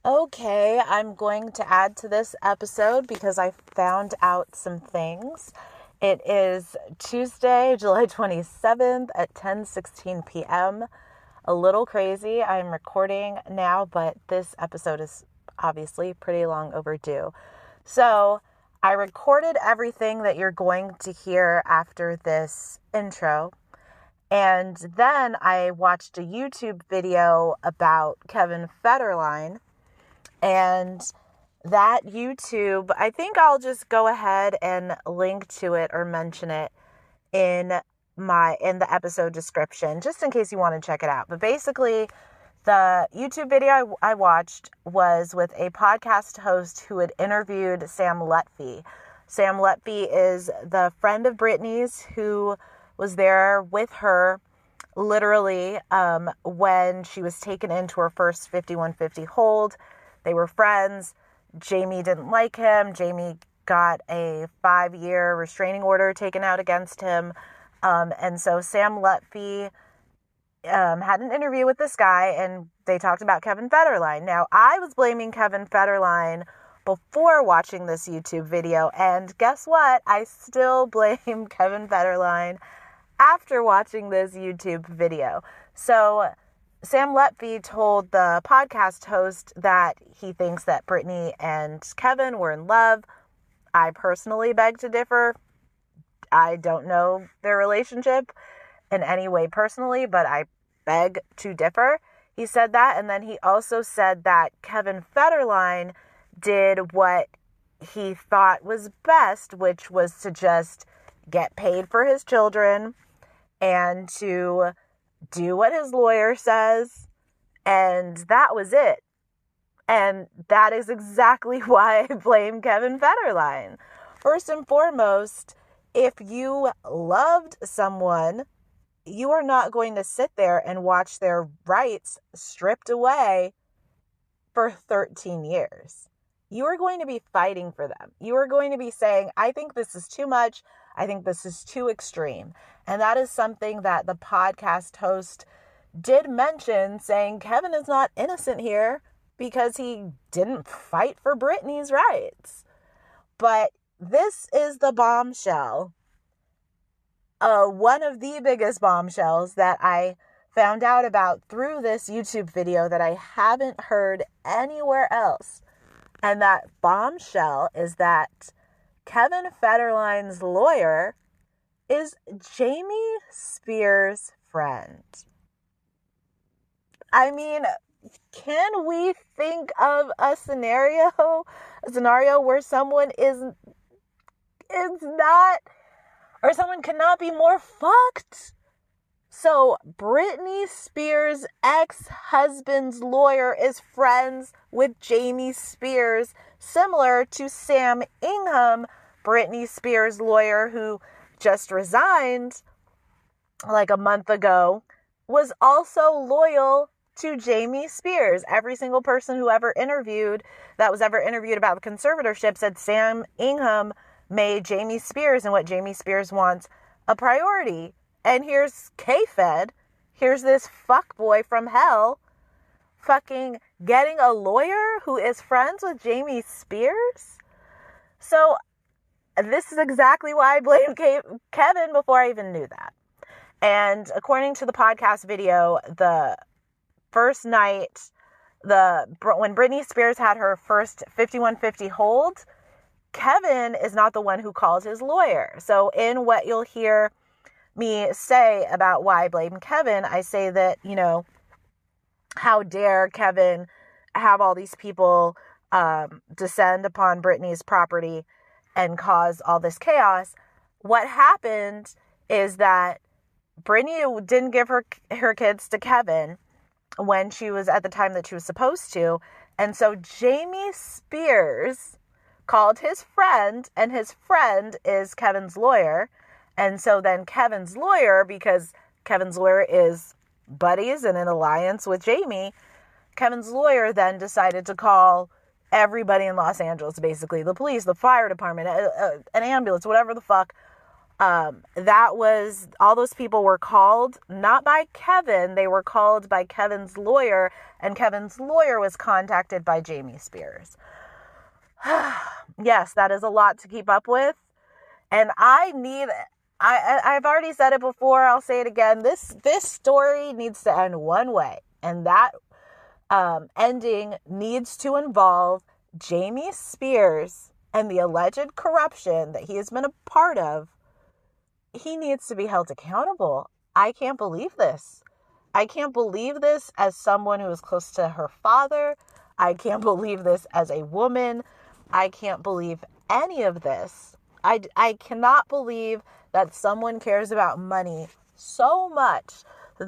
Okay, I'm going to add to this episode because I found out some things. It is Tuesday, July 27th at 10:16 p.m. A little crazy. I'm recording now, but this episode is obviously pretty long overdue. So, I recorded everything that you're going to hear after this intro. And then I watched a YouTube video about Kevin Federline. And that YouTube, I think I'll just go ahead and link to it or mention it in the episode description, just in case you want to check it out. But basically, the YouTube video I watched was with a podcast host who had interviewed Sam Letfy. Sam Letfy is the friend of Britney's who was there with her literally when she was taken into her first 5150 hold. They were friends. Jamie didn't like him. Jamie got a 5-year restraining order taken out against him. And so Sam Letfy had an interview with this guy, and they talked about Kevin Federline. Now, I was blaming Kevin Federline before watching this YouTube video, and guess what? I still blame Kevin Federline after watching this YouTube video. So Sam Letfy told the podcast host that he thinks that Britney and Kevin were in love. I personally beg to differ. I don't know their relationship in any way personally, but I beg to differ. He said that, and then he also said that Kevin Federline did what he thought was best, which was to just get paid for his children and to do what his lawyer says, and that was it. And that is exactly why I blame Kevin Federline. First and foremost, if you loved someone, you are not going to sit there and watch their rights stripped away for 13 years. You are going to be fighting for them. You are going to be saying, I think this is too much. I think this is too extreme. And that is something that the podcast host did mention, saying Kevin is not innocent here because he didn't fight for Britney's rights. But this is the bombshell. One of the biggest bombshells that I found out about through this YouTube video that I haven't heard anywhere else. And that bombshell is that Kevin Federline's lawyer is Jamie Spears' friend. I mean, can we think of a scenario where someone is not, or someone cannot be more fucked? So Britney Spears' ex-husband's lawyer is friends with Jamie Spears, similar to Sam Ingham, Britney Spears' lawyer, who just resigned like a month ago, was also loyal to Jamie Spears. Every single person who was ever interviewed about the conservatorship said Sam Ingham made Jamie Spears and what Jamie Spears wants a priority. And here's K-Fed, here's this fuckboy from hell fucking getting a lawyer who is friends with Jamie Spears? So this is exactly why I blamed Kevin before I even knew that. And according to the podcast video, the first night, when Britney Spears had her first 5150 hold, Kevin is not the one who called his lawyer. So in what you'll hear me say about why I blame Kevin, I say that, how dare Kevin have all these people descend upon Britney's property and cause all this chaos. What happened is that Britney didn't give her kids to Kevin when she was at the time that she was supposed to. And so Jamie Spears called his friend, and his friend is Kevin's lawyer. And so then Kevin's lawyer, because Kevin's lawyer is buddies and in alliance with Jamie, Kevin's lawyer then decided to call everybody in Los Angeles, basically the police, the fire department, an ambulance, whatever the fuck, All those people were called not by Kevin, they were called by Kevin's lawyer, and Kevin's lawyer was contacted by Jamie Spears. Yes, that is a lot to keep up with. And I've already said it before, I'll say it again. This story needs to end one way. And that ending needs to involve Jamie Spears and the alleged corruption that he has been a part of. He needs to be held accountable. I can't believe this. I can't believe this as someone who is close to her father. I can't believe this as a woman. I can't believe any of this. I cannot believe that someone cares about money so much that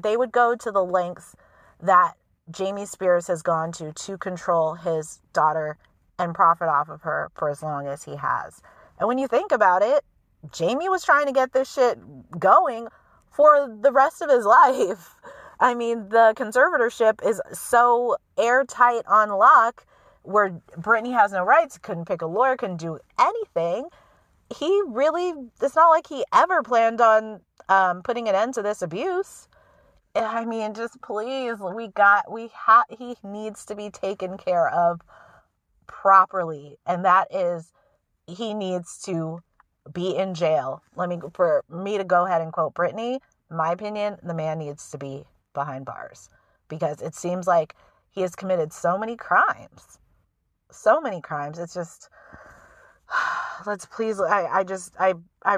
they would go to the lengths that Jamie Spears has gone to control his daughter and profit off of her for as long as he has. And when you think about it, Jamie was trying to get this shit going for the rest of his life. I mean, the conservatorship is so airtight on lock where Britney has no rights, couldn't pick a lawyer, couldn't do anything. It's not like he ever planned on putting an end to this abuse. I mean, just please, he needs to be taken care of properly. And that is, he needs to be in jail. For me to go ahead and quote Britney, in my opinion, the man needs to be behind bars, because it seems like he has committed so many crimes. It's just, let's please, I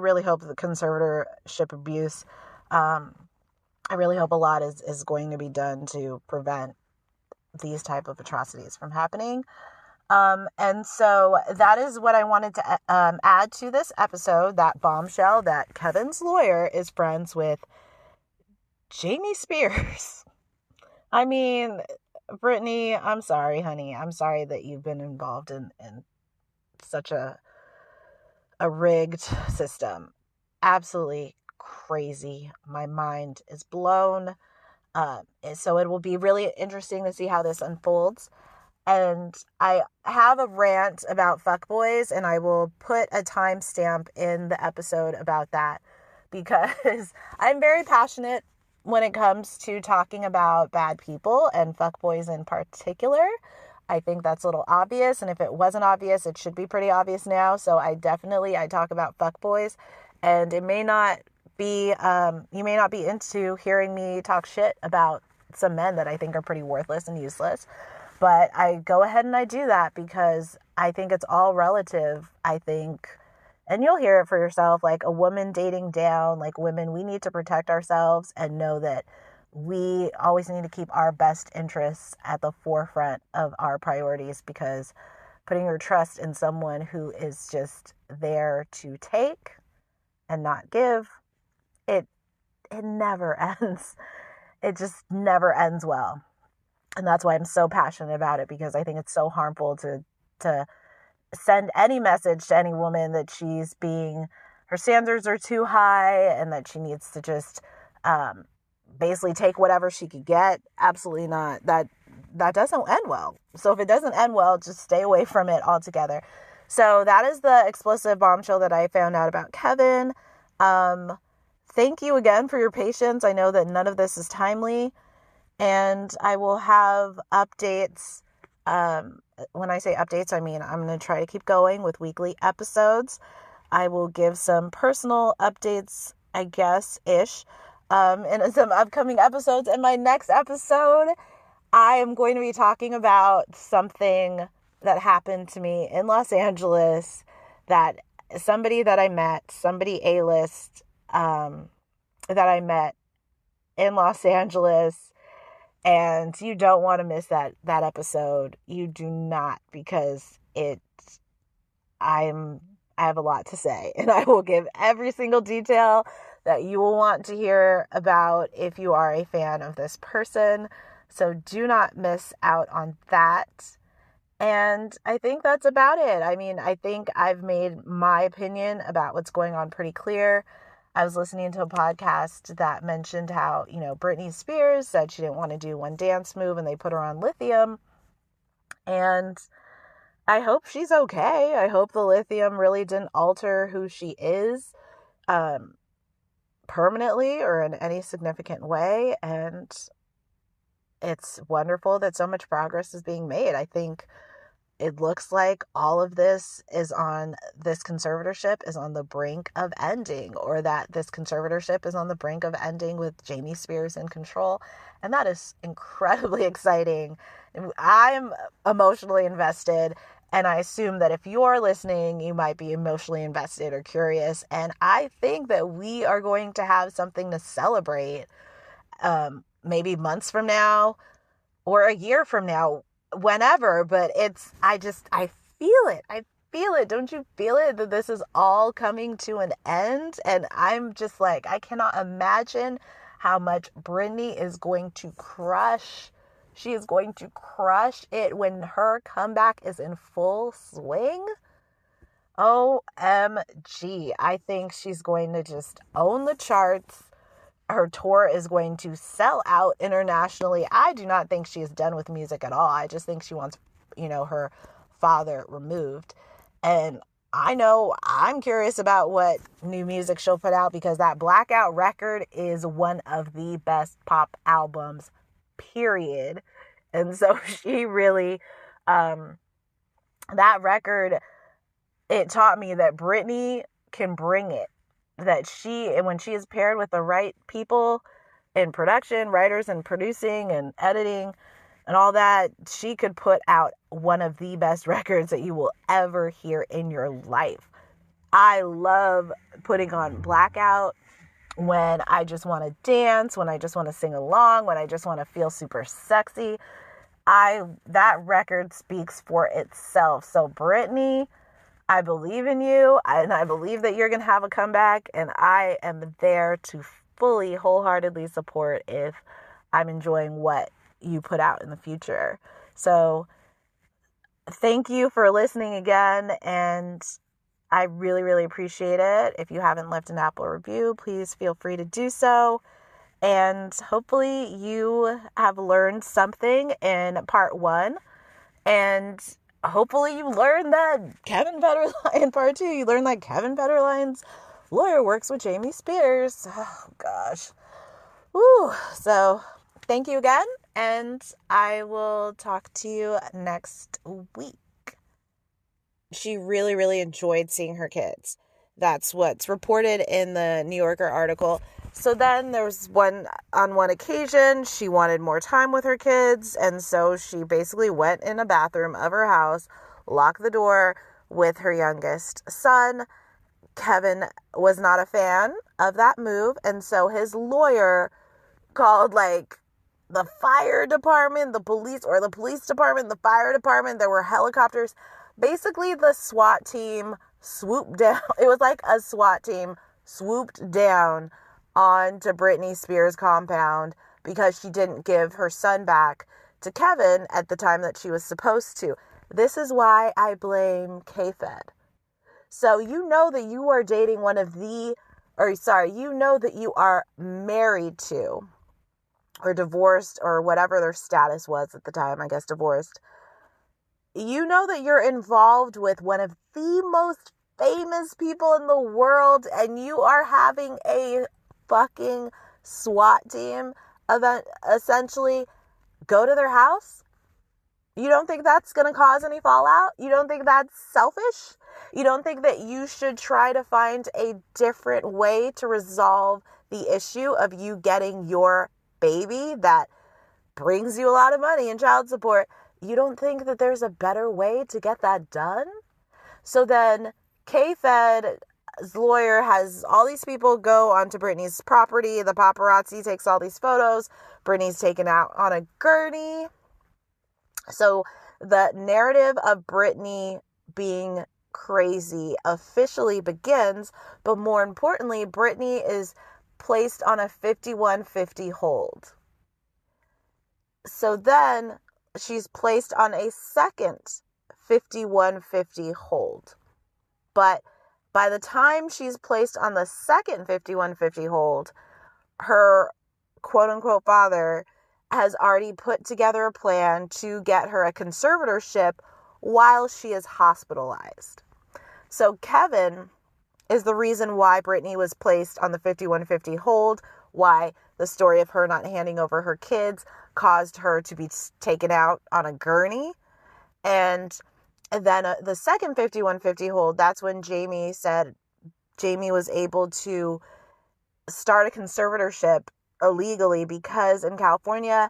really hope the conservatorship abuse, I really hope a lot is going to be done to prevent these type of atrocities from happening. And so that is what I wanted to add to this episode, that bombshell that Kevin's lawyer is friends with Jamie Spears. I mean, Britney, I'm sorry, honey. I'm sorry that you've been involved in such a rigged system. Absolutely crazy. My mind is blown. So it will be really interesting to see how this unfolds. And I have a rant about fuckboys, and I will put a timestamp in the episode about that, because I'm very passionate when it comes to talking about bad people and fuckboys in particular. I think that's a little obvious, and if it wasn't obvious, it should be pretty obvious now. So I talk about fuckboys, and it may not be, you may not be into hearing me talk shit about some men that I think are pretty worthless and useless. But I go ahead and I do that because I think it's all relative. I think, and you'll hear it for yourself, like a woman dating down, like women, we need to protect ourselves and know that we always need to keep our best interests at the forefront of our priorities, because putting your trust in someone who is just there to take and not give, it never ends. It just never ends well. And that's why I'm so passionate about it, because I think it's so harmful to send any message to any woman that her standards are too high and that she needs to just basically take whatever she could get. Absolutely not. That doesn't end well. So if it doesn't end well, just stay away from it altogether. So that is the explosive bombshell that I found out about Kevin. Thank you again for your patience. I know that none of this is timely. And I will have updates. When I say updates, I mean I'm going to try to keep going with weekly episodes. I will give some personal updates, I guess-ish, in some upcoming episodes. In my next episode, I am going to be talking about something that happened to me in Los Angeles, that somebody that I met, somebody A-list that I met in Los Angeles. And you don't want to miss that episode. You do not, because I have a lot to say, and I will give every single detail that you will want to hear about if you are a fan of this person. So do not miss out on that. And I think that's about it. I mean, I think I've made my opinion about what's going on pretty clear. I was listening to a podcast that mentioned how, Britney Spears said she didn't want to do one dance move and they put her on lithium. And I hope she's okay. I hope the lithium really didn't alter who she is um, permanently or in any significant way. And it's wonderful that so much progress is being made. I think it looks like all of this conservatorship is on the brink of ending, or that this conservatorship is on the brink of ending with Jamie Spears in control. And that is incredibly exciting. I'm emotionally invested. And I assume that if you're listening, you might be emotionally invested or curious. And I think that we are going to have something to celebrate maybe months from now or a year from now, whenever. But I feel it. I feel it. Don't you feel it that this is all coming to an end? And I'm just like, I cannot imagine how much Britney is going to crush. She is going to crush it when her comeback is in full swing. OMG. I think she's going to just own the charts. Her tour is going to sell out internationally. I do not think she is done with music at all. I just think she wants, her father removed. And I know I'm curious about what new music she'll put out, because that Blackout record is one of the best pop albums, period. And so she really, that record, it taught me that Britney can bring it. That when she is paired with the right people in production, writers and producing and editing and all that, she could put out one of the best records that you will ever hear in your life. I love putting on Blackout when I just want to dance, when I just want to sing along, when I just want to feel super sexy. That record speaks for itself. So Britney, I believe in you, and I believe that you're going to have a comeback, and I am there to fully, wholeheartedly support if I'm enjoying what you put out in the future. So thank you for listening again, and I really, really appreciate it. If you haven't left an Apple review, please feel free to do so. And hopefully you have learned something in part 1, and hopefully you learned that Kevin Federline in part 2. You learned that Kevin Federline's lawyer works with Jamie Spears. Oh, gosh. Woo. So thank you again, and I will talk to you next week. She really, really enjoyed seeing her kids. That's what's reported in the New Yorker article. So then there was on one occasion, she wanted more time with her kids. And so she basically went in a bathroom of her house, locked the door with her youngest son. Kevin was not a fan of that move. And so his lawyer called the fire department, the police department, the fire department. There were helicopters. Basically, the SWAT team swooped down. It was like a SWAT team swooped down onto Britney Spears' compound because she didn't give her son back to Kevin at the time that she was supposed to. This is why I blame K-Fed. So you know that you are dating you know that you are married to or divorced or whatever their status was at the time, I guess divorced. You know that you're involved with one of the most famous people in the world, and you are having a fucking SWAT team essentially go to their house. You don't think that's going to cause any fallout? You don't think that's selfish? You don't think that you should try to find a different way to resolve the issue of you getting your baby that brings you a lot of money in child support? You don't think that there's a better way to get that done? So then K-Fed's lawyer has all these people go onto Britney's property. The paparazzi takes all these photos. Britney's taken out on a gurney. So the narrative of Britney being crazy officially begins, but more importantly, Britney is placed on a 5150 hold. So then she's placed on a second 5150 hold. But by the time she's placed on the second 5150 hold, her quote-unquote father has already put together a plan to get her a conservatorship while she is hospitalized. So Kevin is the reason why Britney was placed on the 5150 hold, why the story of her not handing over her kids caused her to be taken out on a gurney. And then the second 5150 hold, that's when Jamie said Jamie was able to start a conservatorship illegally, because in California,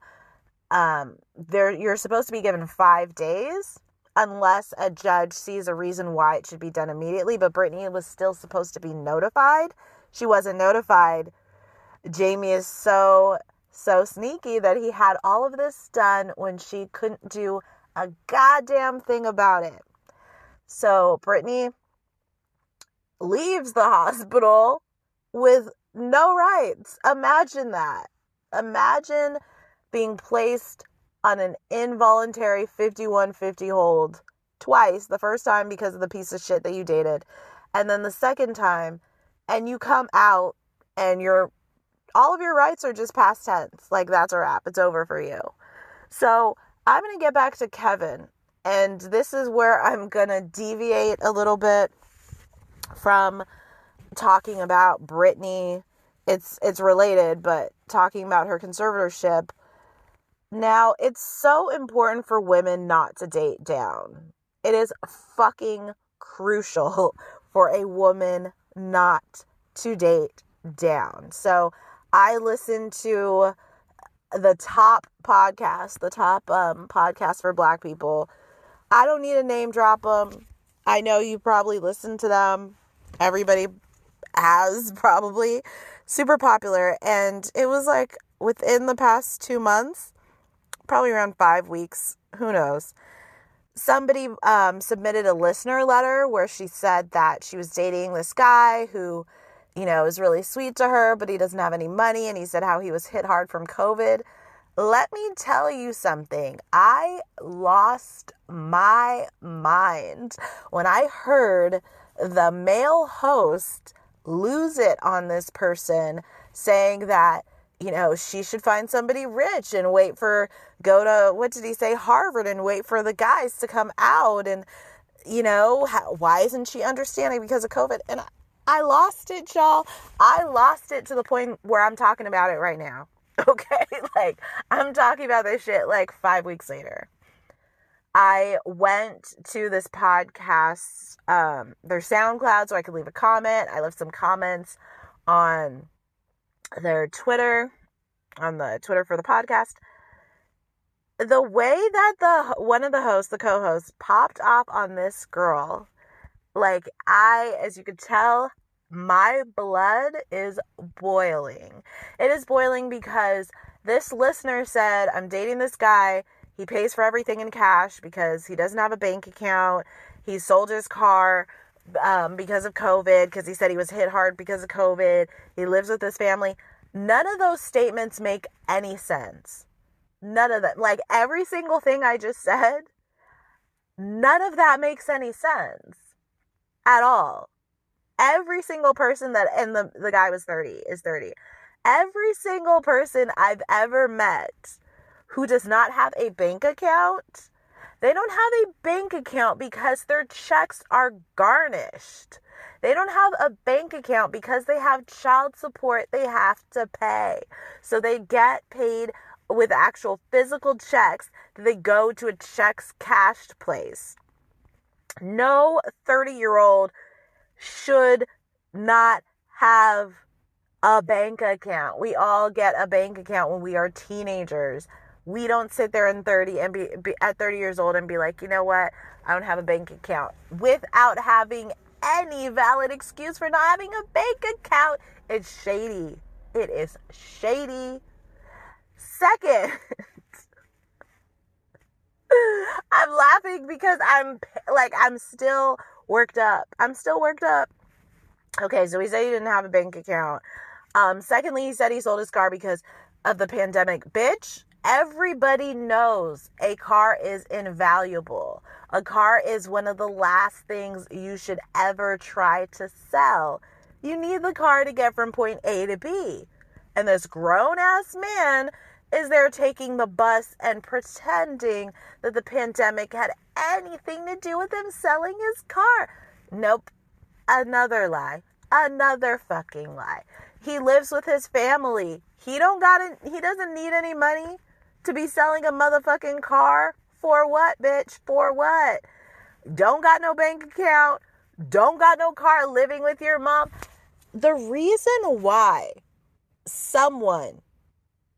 you're supposed to be given 5 days unless a judge sees a reason why it should be done immediately. But Britney was still supposed to be notified. She wasn't notified. Jamie is so sneaky that he had all of this done when she couldn't do a goddamn thing about it. So Britney leaves the hospital with no rights. Imagine that. Imagine being placed on an involuntary 5150 hold twice. The first time because of the piece of shit that you dated, and then the second time, and you come out and all of your rights are just past tense. Like, that's a wrap. It's over for you. So I'm going to get back to Kevin, and this is where I'm going to deviate a little bit from talking about Britney. It's related, but talking about her conservatorship. Now, it's so important for women not to date down. It is fucking crucial for a woman not to date down. So I listen to the top podcast for Black people. I don't need to name drop them. I know you probably listened to them. Everybody has, probably. Super popular. And it was like within the past 2 months, probably around 5 weeks, who knows, somebody submitted a listener letter where she said that she was dating this guy who, is really sweet to her, but he doesn't have any money, and he said how he was hit hard from COVID. Let me tell you something. I lost my mind when I heard the male host lose it on this person, saying that, she should find somebody rich and go to, what did he say, Harvard, and wait for the guys to come out. And, why isn't she understanding because of COVID? And I lost it, y'all. I lost it to the point where I'm talking about it right now. Okay? Like, I'm talking about this shit like 5 weeks later. I went to this podcast, their SoundCloud, so I could leave a comment. I left some comments on their Twitter, on the Twitter for the podcast. The way that one of the hosts, the co-hosts, popped off on this girl, like, as you could tell, my blood is boiling. It is boiling because this listener said, I'm dating this guy. He pays for everything in cash because he doesn't have a bank account. He sold his car because of COVID, because he said he was hit hard because of COVID. He lives with his family. None of those statements make any sense. None of them. Like, every single thing I just said, none of that makes any sense at all. Every single person and the guy is 30. Every single person I've ever met who does not have a bank account, they don't have a bank account because their checks are garnished. They don't have a bank account because they have child support they have to pay. So they get paid with actual physical checks that they go to a checks cashed place. No 30-year-old should not have a bank account. We all get a bank account when we are teenagers. We don't sit there in 30 and be at 30 years old and be like, you know what? I don't have a bank account without having any valid excuse for not having a bank account. It's shady. It is shady. Second, I'm laughing because I'm still worked up. Okay, so he said he didn't have a bank account. Secondly, he said he sold his car because of the pandemic. Bitch, everybody knows a car is invaluable. A car is one of the last things you should ever try to sell. You need the car to get from point A to B. And this grown-ass man is there taking the bus and pretending that the pandemic had anything to do with him selling his car. Nope. Another lie. Another fucking lie. He lives with his family. He doesn't need any money to be selling a motherfucking car. For what, bitch? For what? Don't got no bank account. Don't got no car, living with your mom. The reason why someone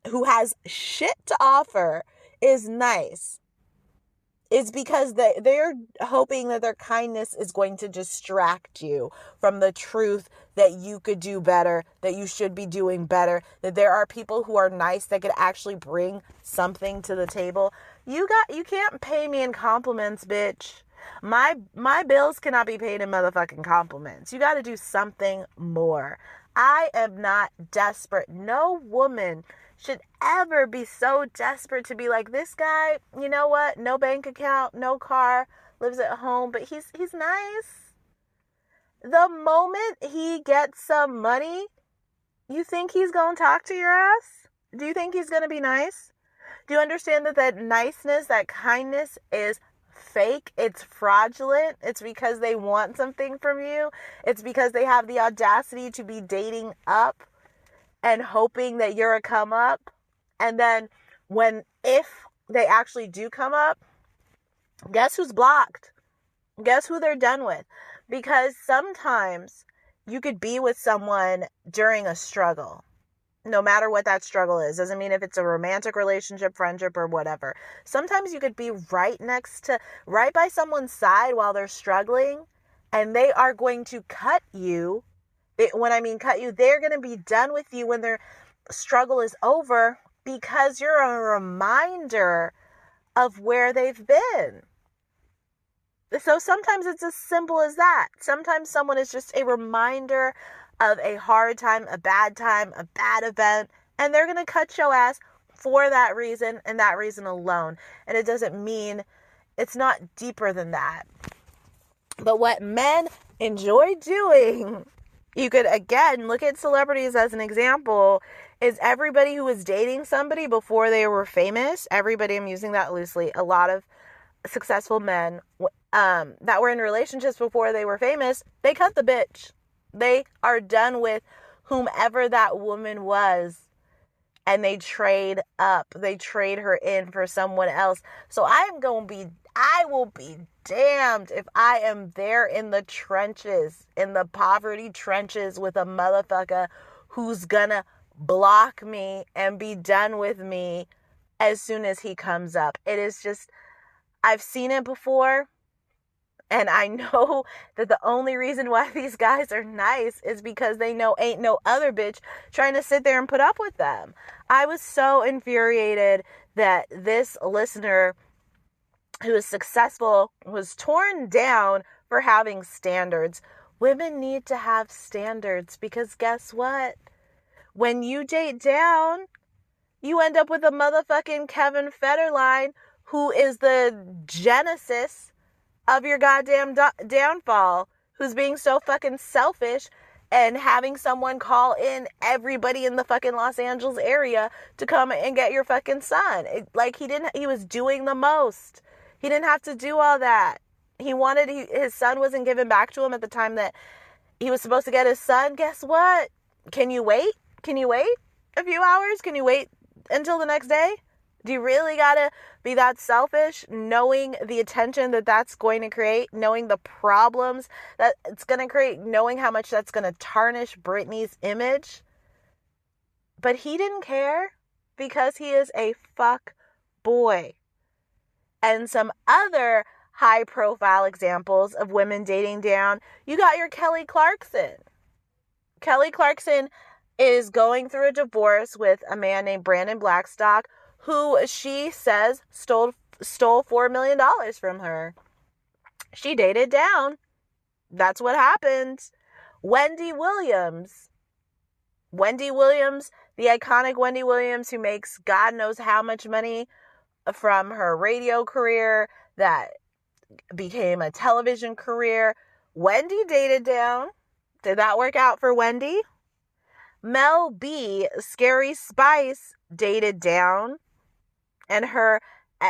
who has shit to offer is nice is because they're hoping that their kindness is going to distract you from the truth that you could do better, that you should be doing better, that there are people who are nice that could actually bring something to the table. You can't pay me in compliments, bitch. My bills cannot be paid in motherfucking compliments. You got to do something more. I am not desperate. No woman should ever be so desperate to be like, this guy, you know what? No bank account, no car, lives at home, but he's nice. The moment he gets some money, you think he's going to talk to your ass? Do you think he's going to be nice? Do you understand that niceness, that kindness is fake? It's fraudulent. It's because they want something from you. It's because they have the audacity to be dating up and hoping that you're a come up. And then if they actually do come up, guess who's blocked? Guess who they're done with? Because sometimes you could be with someone during a struggle, no matter what that struggle is. Doesn't mean if it's a romantic relationship, friendship, or whatever. Sometimes you could be right by someone's side while they're struggling, and they are going to cut you. When I mean cut you, they're going to be done with you when their struggle is over, because you're a reminder of where they've been. So sometimes it's as simple as that. Sometimes someone is just a reminder of a hard time, a bad event, and they're going to cut your ass for that reason and that reason alone. And it doesn't mean, it's not deeper than that. But what men enjoy doing, you could, again, look at celebrities as an example, is everybody who was dating somebody before they were famous. Everybody, I'm using that loosely. A lot of successful men that were in relationships before they were famous, they cut the bitch. They are done with whomever that woman was, and they trade up. They trade her in for someone else. So I will be damned if I am there in the trenches, in the poverty trenches, with a motherfucker who's gonna block me and be done with me as soon as he comes up. It is just, I've seen it before. And I know that the only reason why these guys are nice is because they know ain't no other bitch trying to sit there and put up with them. I was so infuriated that this listener who is successful was torn down for having standards. Women need to have standards, because guess what? When you date down, you end up with a motherfucking Kevin Federline, who is the genesis of your goddamn downfall, who's being so fucking selfish and having someone call in everybody in the fucking Los Angeles area to come and get your fucking son. He was doing the most. He didn't have to do all that. His son wasn't given back to him at the time that he was supposed to get his son. Guess what? Can you wait? Can you wait a few hours? Can you wait until the next day? Do you really gotta be that selfish, knowing the attention that that's going to create, knowing the problems that it's going to create, knowing how much that's going to tarnish Britney's image? But he didn't care, because he is a fuck boy. And some other high-profile examples of women dating down, you got your Kelly Clarkson. Kelly Clarkson is going through a divorce with a man named Brandon Blackstock, who she says stole $4 million from her. She dated down. That's what happened. Wendy Williams, the iconic Wendy Williams, who makes God knows how much money from her radio career that became a television career. Wendy dated down. Did that work out for Wendy? Mel B, Scary Spice, dated down, and her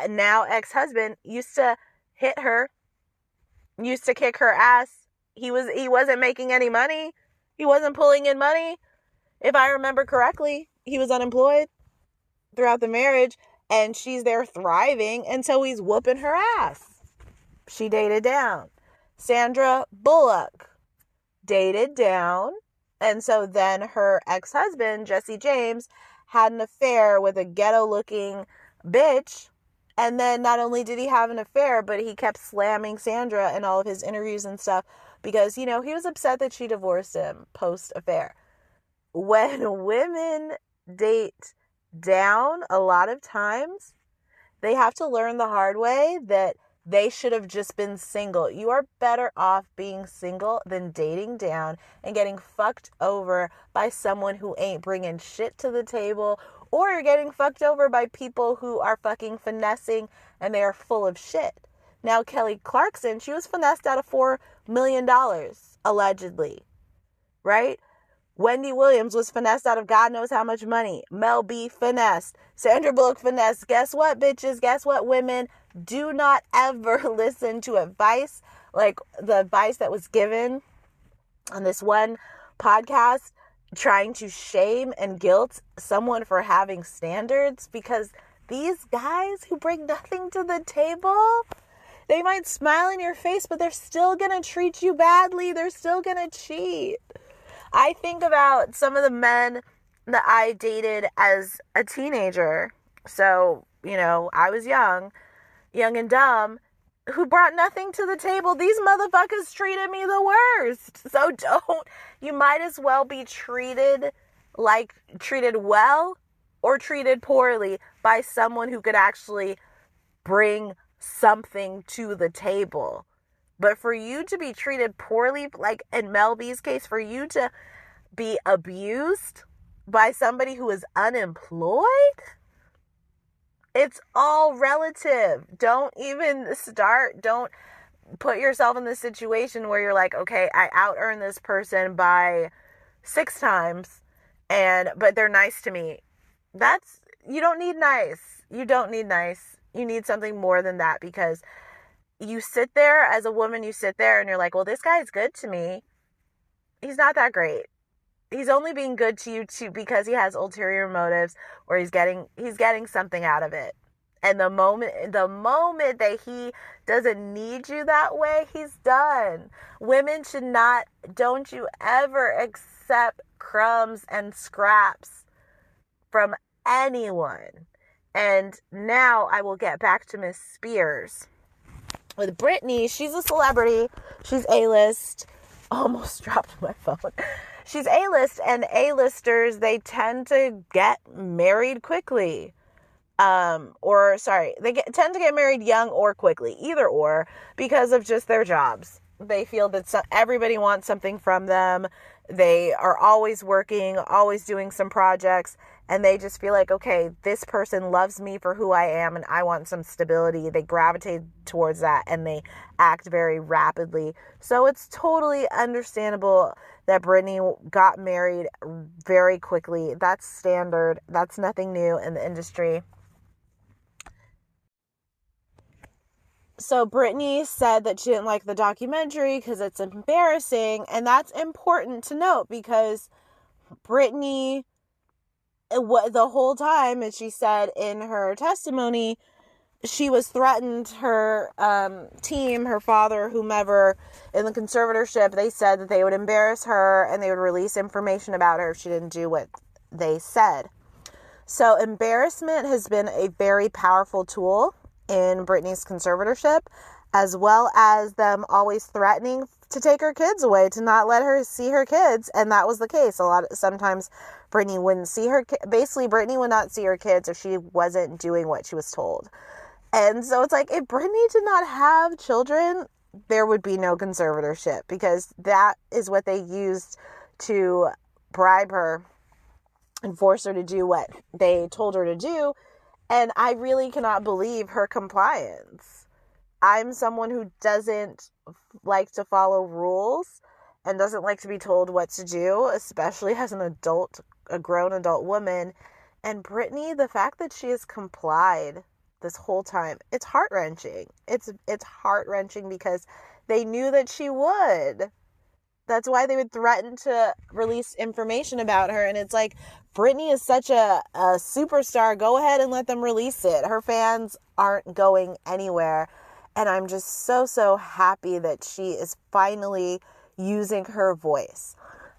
now ex-husband used to hit her, used to kick her ass. He wasn't making any money. He wasn't pulling in money. If I remember correctly, he was unemployed throughout the marriage, and she's there thriving, and so he's whooping her ass. She dated down. Sandra Bullock dated down, and so then her ex-husband, Jesse James, had an affair with a ghetto-looking bitch. And then not only did he have an affair, but he kept slamming Sandra in all of his interviews and stuff because, he was upset that she divorced him post-affair. When women date down, a lot of times, they have to learn the hard way that they should have just been single. You are better off being single than dating down and getting fucked over by someone who ain't bringing shit to the table, or you're getting fucked over by people who are fucking finessing and they are full of shit. Now, Kelly Clarkson, she was finessed out of $4 million, allegedly, right? Wendy Williams was finessed out of God knows how much money. Mel B finessed. Sandra Bullock finessed. Guess what, bitches? Guess what, women? Do not ever listen to advice like the advice that was given on this one podcast trying to shame and guilt someone for having standards, because these guys who bring nothing to the table, they might smile in your face, but they're still going to treat you badly. They're still going to cheat. I think about some of the men that I dated as a teenager. So, I was young and dumb, who brought nothing to the table. These motherfuckers treated me the worst. So you might as well be treated well or treated poorly by someone who could actually bring something to the table. But for you to be treated poorly, like in Mel B's case, for you to be abused by somebody who is unemployed, it's all relative. Don't put yourself in the situation where you're like, okay, I out-earned this person by 6 times, but they're nice to me. You don't need nice. You don't need nice. You need something more than that, because you sit there as a woman, and you're like, well, this guy's good to me. He's not that great. He's only being good to you because he has ulterior motives, or he's getting something out of it. And the moment that he doesn't need you that way, he's done. Women don't you ever accept crumbs and scraps from anyone. And now I will get back to Miss Spears. With Britney, she's a celebrity. She's A-list. Almost dropped my phone. She's A-list, and A-listers, they tend to get married quickly. Tend to get married young or quickly, either or, because of just their jobs. They feel that everybody wants something from them. They are always working, always doing some projects, and they just feel like, okay, this person loves me for who I am, and I want some stability. They gravitate towards that, and they act very rapidly. So it's totally understandable that Britney got married very quickly. That's standard. That's nothing new in the industry. So Britney said that she didn't like the documentary because it's embarrassing, and that's important to note, because Britney, the whole time, as she said in her testimony, she was threatened. Her team, her father, whomever in the conservatorship, they said that they would embarrass her and they would release information about her if she didn't do what they said. So embarrassment has been a very powerful tool in Britney's conservatorship, as well as them always threatening to take her kids away, to not let her see her kids. And that was the case. Sometimes Britney wouldn't see basically Britney would not see her kids if she wasn't doing what she was told. And so it's like, if Britney did not have children, there would be no conservatorship, because that is what they used to bribe her and force her to do what they told her to do. And I really cannot believe her compliance. I'm someone who doesn't like to follow rules, and doesn't like to be told what to do, especially as a grown adult woman. And Britney, the fact that she has complied this whole time, it's heart-wrenching. It's heart-wrenching because they knew that she would. That's why they would threaten to release information about her. And it's like, Britney is such a superstar. Go ahead and let them release it. Her fans aren't going anywhere. And I'm just so happy that she is finally using her voice.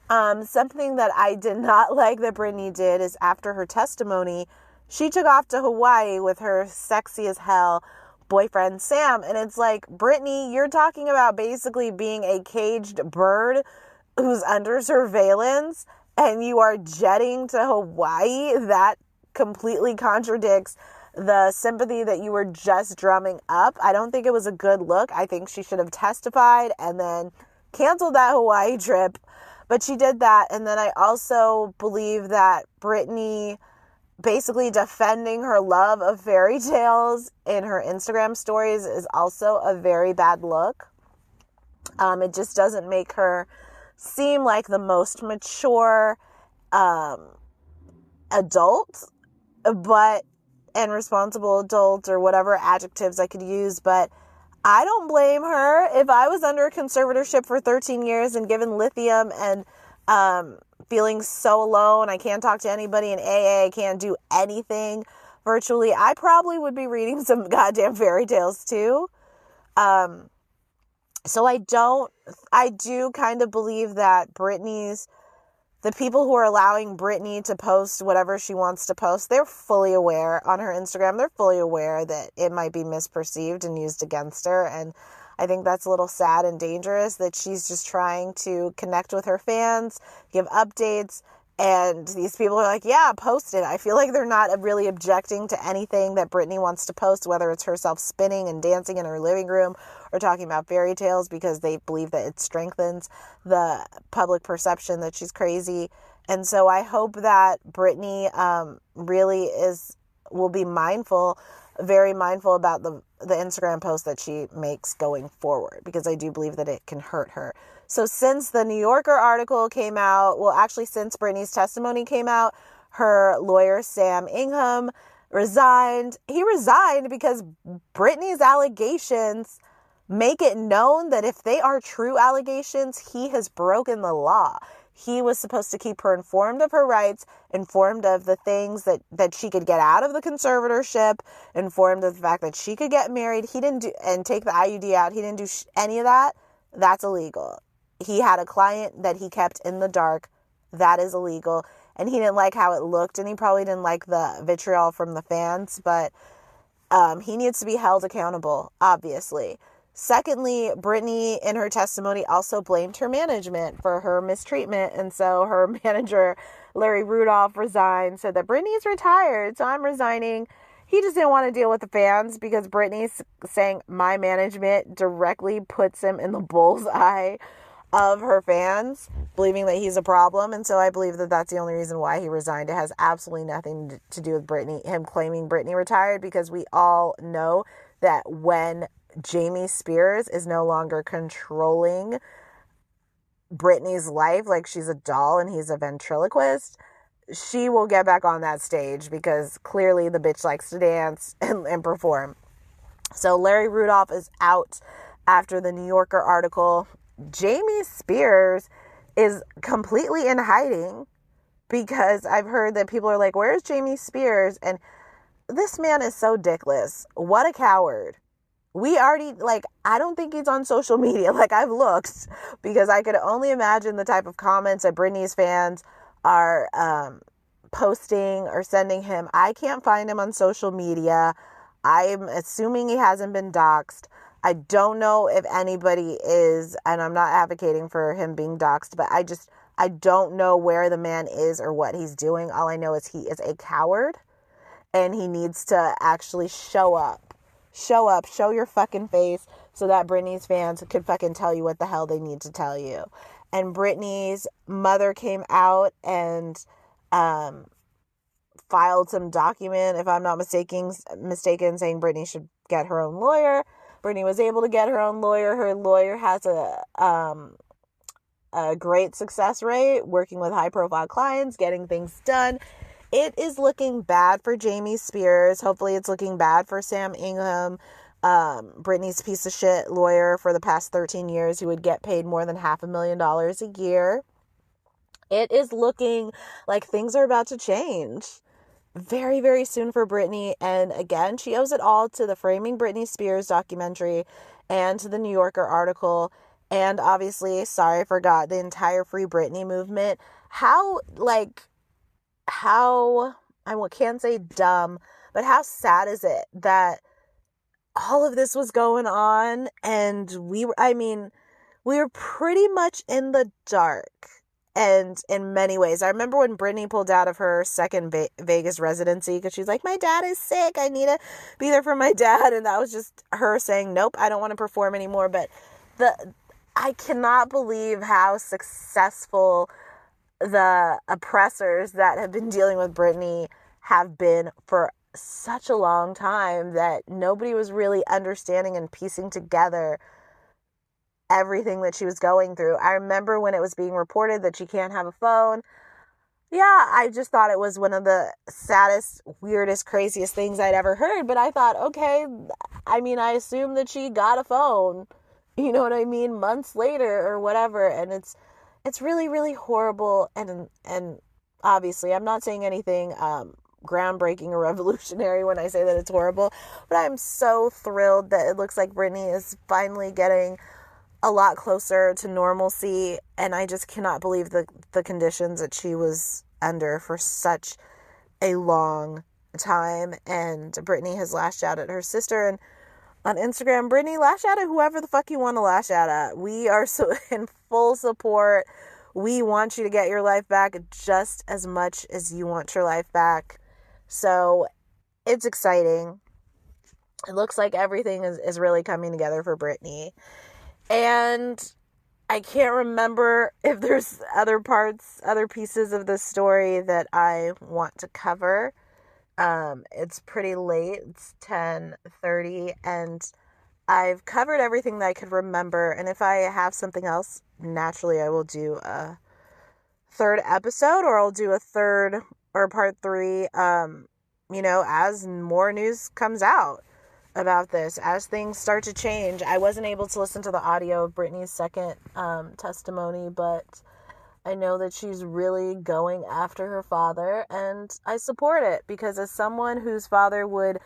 Something that I did not like that Britney did is after her testimony, she took off to Hawaii with her sexy as hell boyfriend Sam. And it's like, Britney, you're talking about basically being a caged bird who's under surveillance, and you are jetting to Hawaii. That completely contradicts the sympathy that you were just drumming up. I don't think it was a good look. I think she should have testified and then canceled that Hawaii trip. But she did that. And then I also believe that Britney basically defending her love of fairy tales in her Instagram stories is also a very bad look. It just doesn't make her seem like the most mature adult, and responsible adult, or whatever adjectives I could use. But I don't blame her. If I was under a conservatorship for 13 years and given lithium and feeling so alone, I can't talk to anybody in AA, I can't do anything virtually, I probably would be reading some goddamn fairy tales too. So I do kind of believe that the people who are allowing Britney to post whatever she wants to post, they're fully aware on her Instagram. They're fully aware that it might be misperceived and used against her. And I think that's a little sad and dangerous that she's just trying to connect with her fans, give updates. And these people are like, yeah, post it. I feel like they're not really objecting to anything that Britney wants to post, whether it's herself spinning and dancing in her living room or talking about fairy tales, because they believe that it strengthens the public perception that she's crazy. And so I hope that Britney really will be very mindful about the Instagram post that she makes going forward, because I do believe that it can hurt her. So since the New Yorker article came out, since Britney's testimony came out, her lawyer, Sam Ingham, resigned. He resigned because Britney's allegations make it known that if they are true allegations, he has broken the law. He was supposed to keep her informed of her rights, informed of the things that she could get out of the conservatorship, informed of the fact that she could get married. He didn't do, and take the IUD out. He didn't do any of that. That's illegal. He had a client that he kept in the dark. That is illegal. And he didn't like how it looked, and he probably didn't like the vitriol from the fans, but he needs to be held accountable, obviously. Secondly, Britney, in her testimony, also blamed her management for her mistreatment. And so her manager, Larry Rudolph, resigned, said that Britney's retired, so I'm resigning. He just didn't want to deal with the fans because Britney's saying my management directly puts him in the bullseye of her fans, believing that he's a problem. And so I believe that that's the only reason why he resigned. It has absolutely nothing to do with him claiming Britney retired, because we all know that when Jamie Spears is no longer controlling Britney's life like she's a doll and he's a ventriloquist, she will get back on that stage, because clearly the bitch likes to dance and perform. So Larry Rudolph is out after the New Yorker article. Jamie Spears is completely in hiding, because I've heard that people are like, where's Jamie Spears? And this man is so dickless. What a coward. I don't think he's on social media. I've looked, because I could only imagine the type of comments that Britney's fans are posting or sending him. I can't find him on social media. I'm assuming he hasn't been doxxed. I don't know if anybody is, and I'm not advocating for him being doxxed, but I don't know where the man is or what he's doing. All I know is he is a coward, and he needs to actually show up, show your fucking face, so that Britney's fans could fucking tell you what the hell they need to tell you. And Britney's mother came out and filed some document, if I'm not mistaken, saying Britney should get her own lawyer. Britney was able to get her own lawyer. Her lawyer has a a great success rate, working with high-profile clients, getting things done. It is looking bad for Jamie Spears. Hopefully it's looking bad for Sam Ingham, Britney's piece of shit lawyer for the past 13 years who would get paid more than $500,000 a year. It is looking like things are about to change very, very soon for Britney. And again, she owes it all to the Framing Britney Spears documentary and to the New Yorker article. And obviously, sorry, I forgot, the entire Free Britney movement. I can't say dumb, but how sad is it that all of this was going on and we were pretty much in the dark. And in many ways, I remember when Britney pulled out of her second Vegas residency because she's like, my dad is sick. I need to be there for my dad. And that was just her saying, nope, I don't want to perform anymore. But I cannot believe how successful the oppressors that have been dealing with Britney have been for such a long time that nobody was really understanding and piecing together everything that she was going through. I remember when it was being reported that she can't have a phone. Yeah, I just thought it was one of the saddest, weirdest, craziest things I'd ever heard. But I thought, okay, I assumed that she got a phone, you know what I mean, months later or whatever. And it's really, really horrible. And obviously, I'm not saying anything groundbreaking or revolutionary when I say that it's horrible. But I'm so thrilled that it looks like Britney is finally getting a lot closer to normalcy, and I just cannot believe the conditions that she was under for such a long time. And Britney has lashed out at her sister, and on Instagram, Britney, lash out at whoever the fuck you want to lash out at. We are so in full support. We want you to get your life back just as much as you want your life back. So it's exciting. It looks like everything is really coming together for Britney. And I can't remember if there's other pieces of the story that I want to cover. It's pretty late. It's 10:30 and I've covered everything that I could remember. And if I have something else, naturally I will do a third episode, or I'll do a third or part 3, as more news comes out about this, as things start to change. I wasn't able to listen to the audio of Britney's second testimony, but I know that she's really going after her father, and I support it, because as someone whose father would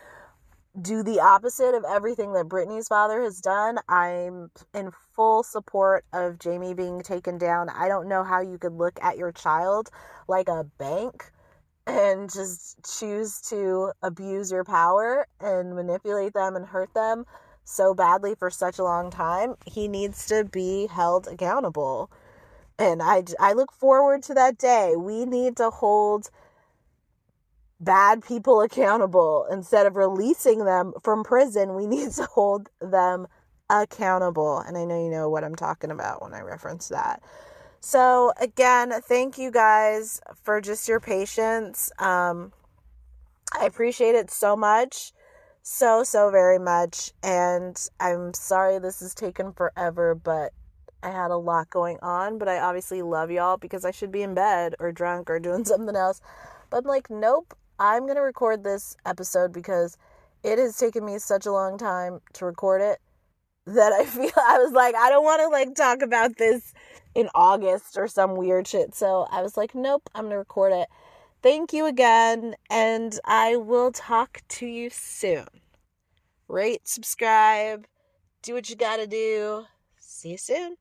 do the opposite of everything that Britney's father has done, I'm in full support of Jamie being taken down. I don't know how you could look at your child like a bank and just choose to abuse your power and manipulate them and hurt them so badly for such a long time. He needs to be held accountable. And I look forward to that day. We need to hold bad people accountable. Instead of releasing them from prison, we need to hold them accountable. And I know you know what I'm talking about when I reference that. So again, thank you guys for just your patience. I appreciate it so much. So very much. And I'm sorry this has taken forever, but I had a lot going on. But I obviously love y'all, because I should be in bed or drunk or doing something else. But I'm like, nope, I'm going to record this episode because it has taken me such a long time to record it that I was like, I don't want to talk about this in August or some weird shit. So I was like, nope, I'm going to record it. Thank you again, and I will talk to you soon. Rate, subscribe, do what you gotta do. See you soon.